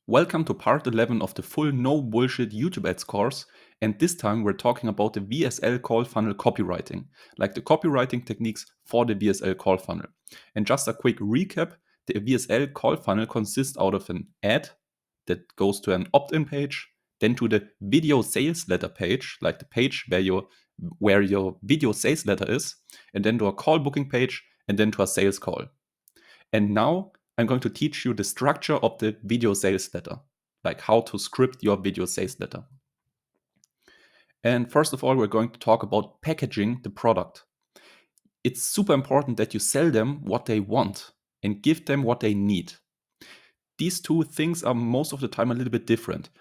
Welcome to part 11 of the full no bullshit YouTube ads course. And this time we're talking about the VSL call funnel copywriting, like the copywriting techniques for the VSL call funnel. And just a quick recap, the VSL call funnel consists out of an ad that goes to an opt-in page, then to the video sales letter page, like the page where your video sales letter is, and then to a call booking page, and then to a sales call. And now I'm going to teach you the structure of the video sales letter, like how to script your video sales letter. And first of all, we're going to talk about packaging the product. It's super important that you sell them what they want and give them what they need. These two things are most of the time a little bit different.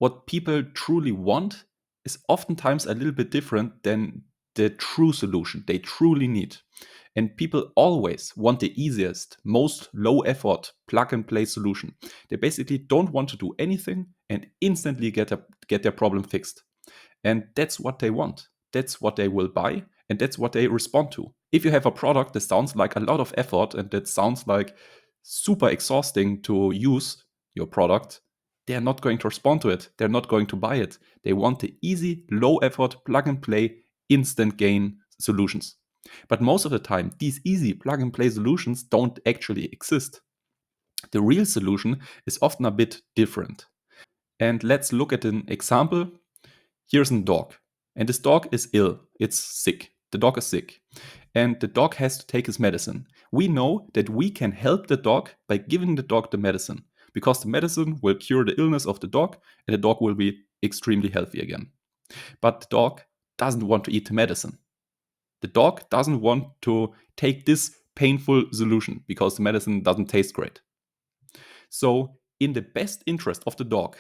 What people truly want is oftentimes a little bit different than the true solution they truly need. And people always want the easiest, most low effort plug and play solution. They basically don't want to do anything and instantly get their problem fixed. And that's what they want. That's what they will buy. And that's what they respond to. If you have a product that sounds like a lot of effort and that sounds like super exhausting to use your product, they're not going to respond to it. They're not going to buy it. They want the easy, low effort, plug and play, instant gain solutions. But most of the time, these easy plug and play solutions don't actually exist. The real solution is often a bit different. And let's look at an example. Here's a dog, and this dog is ill. It's sick. The dog is sick. And the dog has to take his medicine. We know that we can help the dog by giving the dog the medicine, because the medicine will cure the illness of the dog and the dog will be extremely healthy again. But the dog doesn't want to eat the medicine. The dog doesn't want to take this painful solution because the medicine doesn't taste great. So, in the best interest of the dog,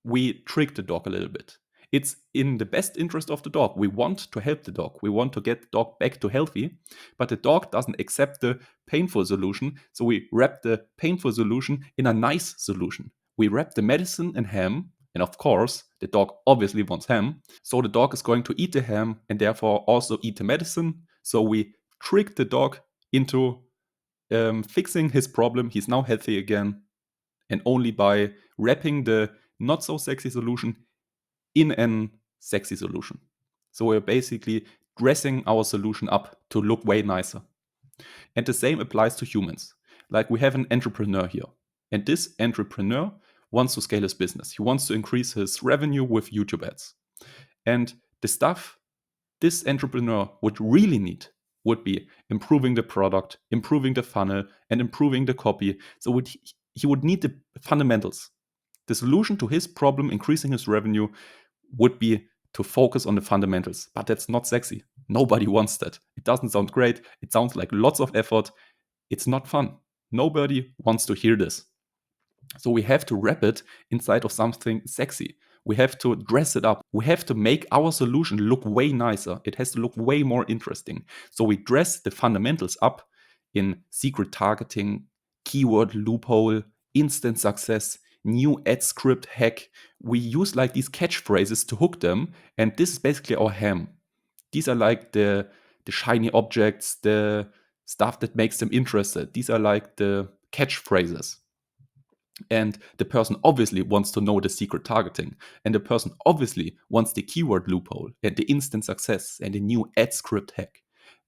we trick the dog a little bit. It's in the best interest of the dog. We want to help the dog. We want to get the dog back to healthy, but the dog doesn't accept the painful solution. So we wrap the painful solution in a nice solution. We wrap the medicine in ham, and of course, the dog obviously wants ham. So the dog is going to eat the ham and therefore also eat the medicine. So we trick the dog into fixing his problem. He's now healthy again. And only by wrapping the not so sexy solution in an sexy solution. So we're basically dressing our solution up to look way nicer. And the same applies to humans. Like we have an entrepreneur here. And this entrepreneur wants to scale his business. He wants to increase his revenue with YouTube ads. And the stuff this entrepreneur would really need would be improving the product, improving the funnel, and improving the copy. So he would need the fundamentals. The solution to his problem, increasing his revenue, would be to focus on the fundamentals. But that's not sexy. Nobody wants that. It doesn't sound great. It sounds like lots of effort. It's not fun. Nobody wants to hear this. So we have to wrap it inside of something sexy. We have to dress it up. We have to make our solution look way nicer. It has to look way more interesting. So we dress the fundamentals up in secret targeting, keyword loophole, instant success, new ad script hack. We use like these catchphrases to hook them. And this is basically our ham. These are like the shiny objects, the stuff that makes them interested. These are like the catchphrases. And the person obviously wants to know the secret targeting. And the person obviously wants the keyword loophole and the instant success and the new ad script hack.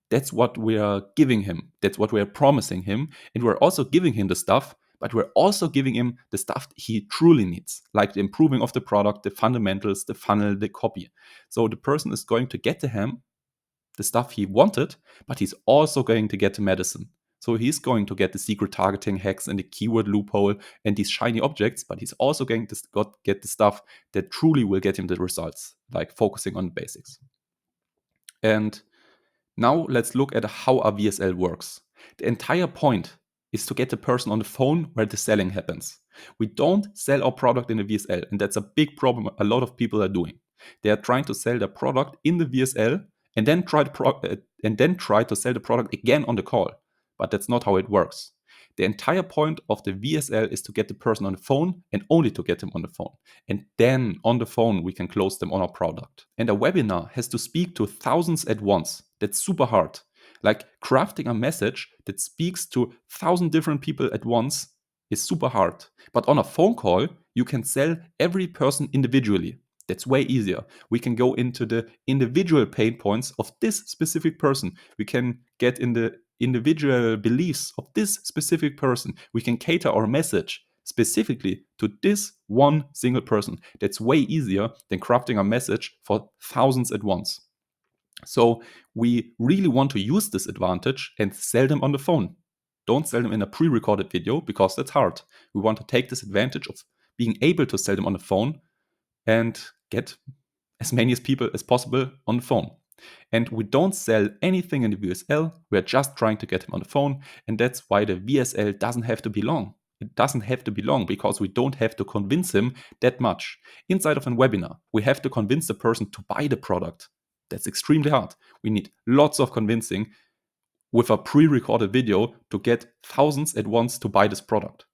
That's what we are giving him. That's what we are promising him. And we're also giving him the stuff, but we're also giving him the stuff he truly needs, like the improving of the product, the fundamentals, the funnel, the copy. So the person is going to get the ham, the stuff he wanted, but he's also going to get the medicine. So he's going to get the secret targeting hacks and the keyword loophole and these shiny objects, but he's also going to get the stuff that truly will get him the results, like focusing on the basics. And now let's look at how a VSL works. The entire point is to get the person on the phone where the selling happens. We don't sell our product in the VSL, and that's a big problem a lot of people are doing. They are trying to sell their product in the VSL and then try to sell the product again on the call. But that's not how it works. The entire point of the VSL is to get the person on the phone and only to get them on the phone. And then on the phone, we can close them on our product. And a webinar has to speak to thousands at once. That's super hard. Like crafting a message that speaks to 1,000 different people at once is super hard. But on a phone call, You can sell every person individually. That's way easier. We can go into the individual pain points of this specific person. We can get in the individual beliefs of this specific person. We can cater our message specifically to this one single person. That's way easier than crafting a message for thousands at once. So we really want to use this advantage and sell them on the phone. Don't sell them in a pre-recorded video because that's hard. We want to take this advantage of being able to sell them on the phone and get as many people as possible on the phone. And we don't sell anything in the VSL. We're just trying to get them on the phone. And that's why the VSL doesn't have to be long. It doesn't have to be long because we don't have to convince him that much. Inside of a webinar, we have to convince the person to buy the product. That's extremely hard. We need lots of convincing with a pre-recorded video to get thousands at once to buy this product.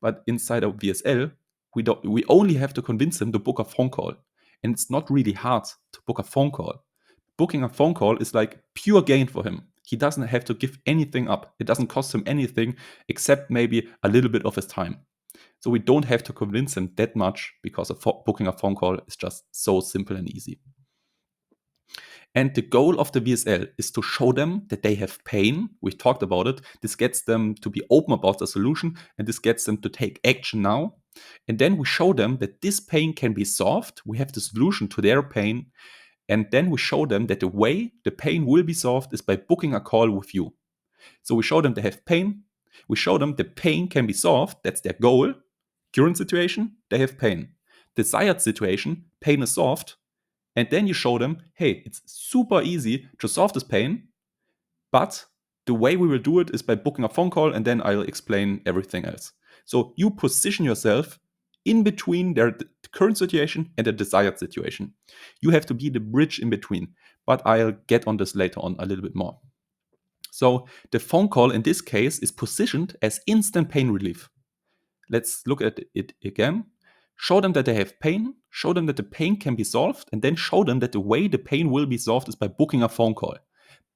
But inside of VSL, we only have to convince them to book a phone call. And it's not really hard to book a phone call. Booking a phone call is like pure gain for him. He doesn't have to give anything up. It doesn't cost him anything except maybe a little bit of his time. So we don't have to convince him that much because booking a phone call is just so simple and easy. And the goal of the VSL is to show them that they have pain. We talked about it. This gets them to be open about the solution, and this gets them to take action now. And then we show them that this pain can be solved. We have the solution to their pain. And then we show them that the way the pain will be solved is by booking a call with you. So we show them they have pain. We show them the pain can be solved. That's their goal. Current situation, they have pain. Desired situation, pain is solved. And then you show them, hey, it's super easy to solve this pain, but the way we will do it is by booking a phone call, and then I'll explain everything else. So you position yourself in between their current situation and the desired situation. You have to be the bridge in between, but I'll get on this later on a little bit more. So the phone call in this case is positioned as instant pain relief. Let's look at it again. Show them that they have pain, show them that the pain can be solved, and then show them that the way the pain will be solved is by booking a phone call.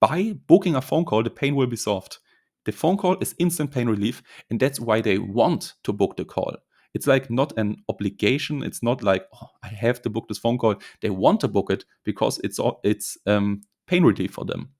By booking a phone call, the pain will be solved. The phone call is instant pain relief, and that's why they want to book the call. It's like not an obligation. It's not like, oh, I have to book this phone call. They want to book it because it's pain relief for them.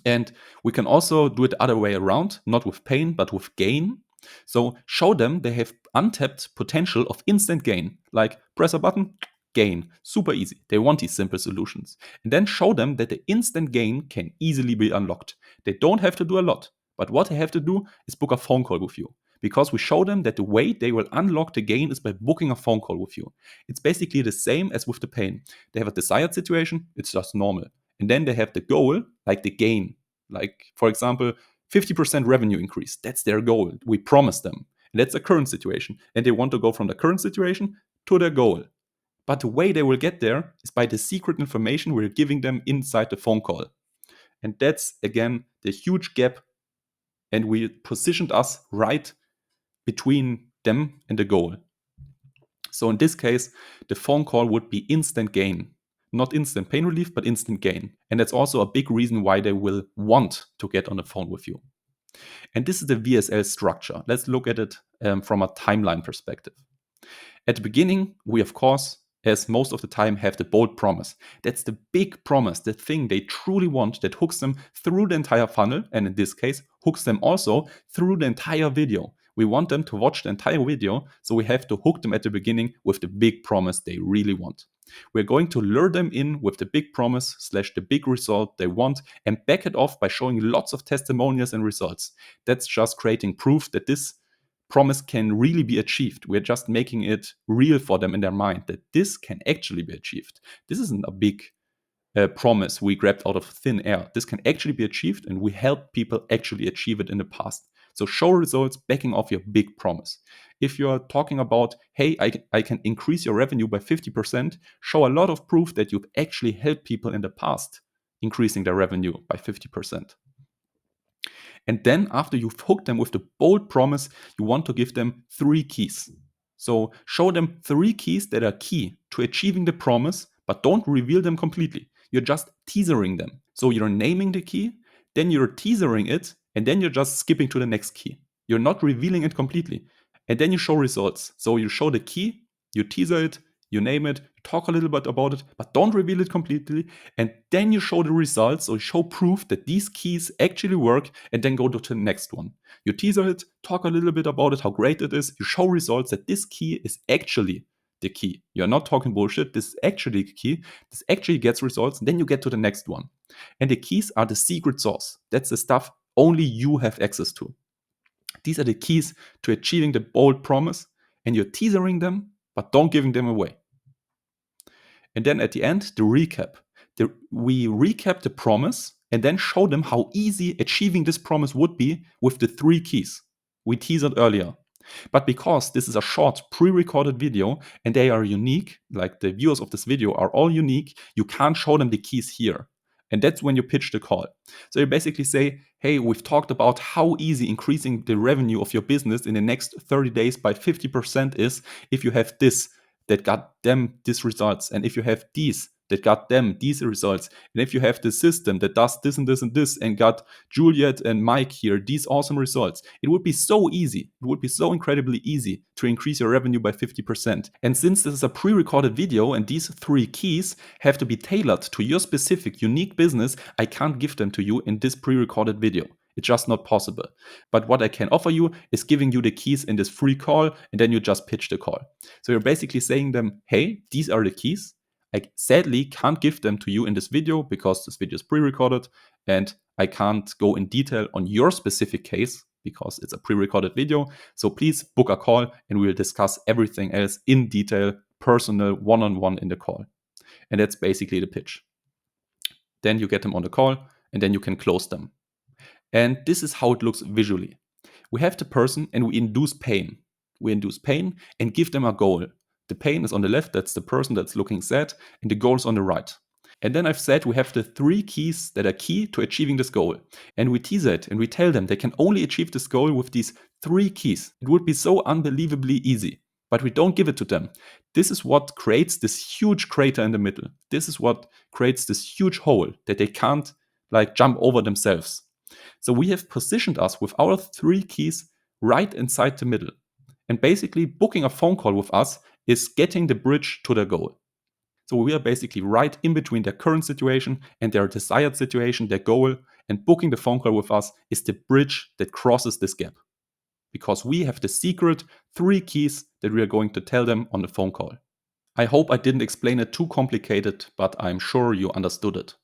And we can also do it the other way around, not with pain, but with gain. So show them they have untapped potential of instant gain, like press a button, gain, super easy. They want these simple solutions. And then show them that the instant gain can easily be unlocked. They don't have to do a lot, but what they have to do is book a phone call with you. Because we show them that the way they will unlock the gain is by booking a phone call with you. It's basically the same as with the pain. They have a desired situation, it's just normal. And then they have the goal, like the gain. Like, for example, 50% revenue increase. That's their goal. We promise them. And that's the current situation. And they want to go from the current situation to their goal. But the way they will get there is by the secret information we're giving them inside the phone call. And that's, again, the huge gap. And we positioned us right between them and the goal. So in this case, the phone call would be instant gain. Not instant pain relief, but instant gain. And that's also a big reason why they will want to get on the phone with you. And this is the VSL structure. Let's look at it from a timeline perspective. At the beginning, we, of course, as most of the time, have the bold promise. That's the big promise, the thing they truly want that hooks them through the entire funnel. And in this case, hooks them also through the entire video. We want them to watch the entire video, so we have to hook them at the beginning with the big promise they really want. We're going to lure them in with the big promise / the big result they want and back it off by showing lots of testimonials and results. That's just creating proof that this promise can really be achieved. We're just making it real for them in their mind that this can actually be achieved. This isn't a big promise we grabbed out of thin air. This can actually be achieved, and we help people actually achieve it in the past. So show results backing off your big promise. If you're talking about, hey, I can increase your revenue by 50%, show a lot of proof that you've actually helped people in the past increasing their revenue by 50%. And then after you've hooked them with the bold promise, you want to give them 3 keys. So show them 3 keys that are key to achieving the promise, but don't reveal them completely. You're just teasering them. So you're naming the key, then you're teasering it, and then you're just skipping to the next key. You're not revealing it completely. And then you show results. So you show the key, you teaser it, you name it, talk a little bit about it, but don't reveal it completely. And then you show the results, or you show proof that these keys actually work, and then go to the next one. You teaser it, talk a little bit about it, how great it is. You show results that this key is actually the key. You're not talking bullshit. This is actually the key. This actually gets results. And then you get to the next one. And the keys are the secret sauce. That's the stuff only you have access to. These are the keys to achieving the bold promise, and you're teasering them, but don't giving them away. And then at the end, the recap. We recap the promise and then show them how easy achieving this promise would be with the 3 keys we teased earlier. But because this is a short pre-recorded video and they are unique, like the viewers of this video are all unique, you can't show them the keys here. And that's when you pitch the call. So you basically say, hey, we've talked about how easy increasing the revenue of your business in the next 30 days by 50% is if you have this that got them these results. And if you have these that got them these results. And if you have the system that does this and this and this and got Juliet and Mike here these awesome results, it would be so easy. It would be so incredibly easy to increase your revenue by 50%. And since this is a pre-recorded video and these 3 keys have to be tailored to your specific unique business, I can't give them to you in this pre-recorded video. It's just not possible. But what I can offer you is giving you the keys in this free call, and then you just pitch the call. So you're basically saying them, hey, these are the keys. I sadly can't give them to you in this video because this video is pre-recorded and I can't go in detail on your specific case because it's a pre-recorded video. So please book a call and we will discuss everything else in detail, personal, one-on-one in the call. And that's basically the pitch. Then you get them on the call and then you can close them. And this is how it looks visually. We have the person and we induce pain. We induce pain and give them a goal. The pain is on the left, that's the person that's looking sad, and the goal is on the right. And then I've said we have the 3 keys that are key to achieving this goal. And we tease it and we tell them they can only achieve this goal with these 3 keys. It would be so unbelievably easy, but we don't give it to them. This is what creates this huge crater in the middle. This is what creates this huge hole that they can't jump over themselves. So we have positioned us with our 3 keys right inside the middle. And basically booking a phone call with us is getting the bridge to their goal. So we are basically right in between their current situation and their desired situation, their goal, and booking the phone call with us is the bridge that crosses this gap. Because we have the secret 3 keys that we are going to tell them on the phone call. I hope I didn't explain it too complicated, but I'm sure you understood it.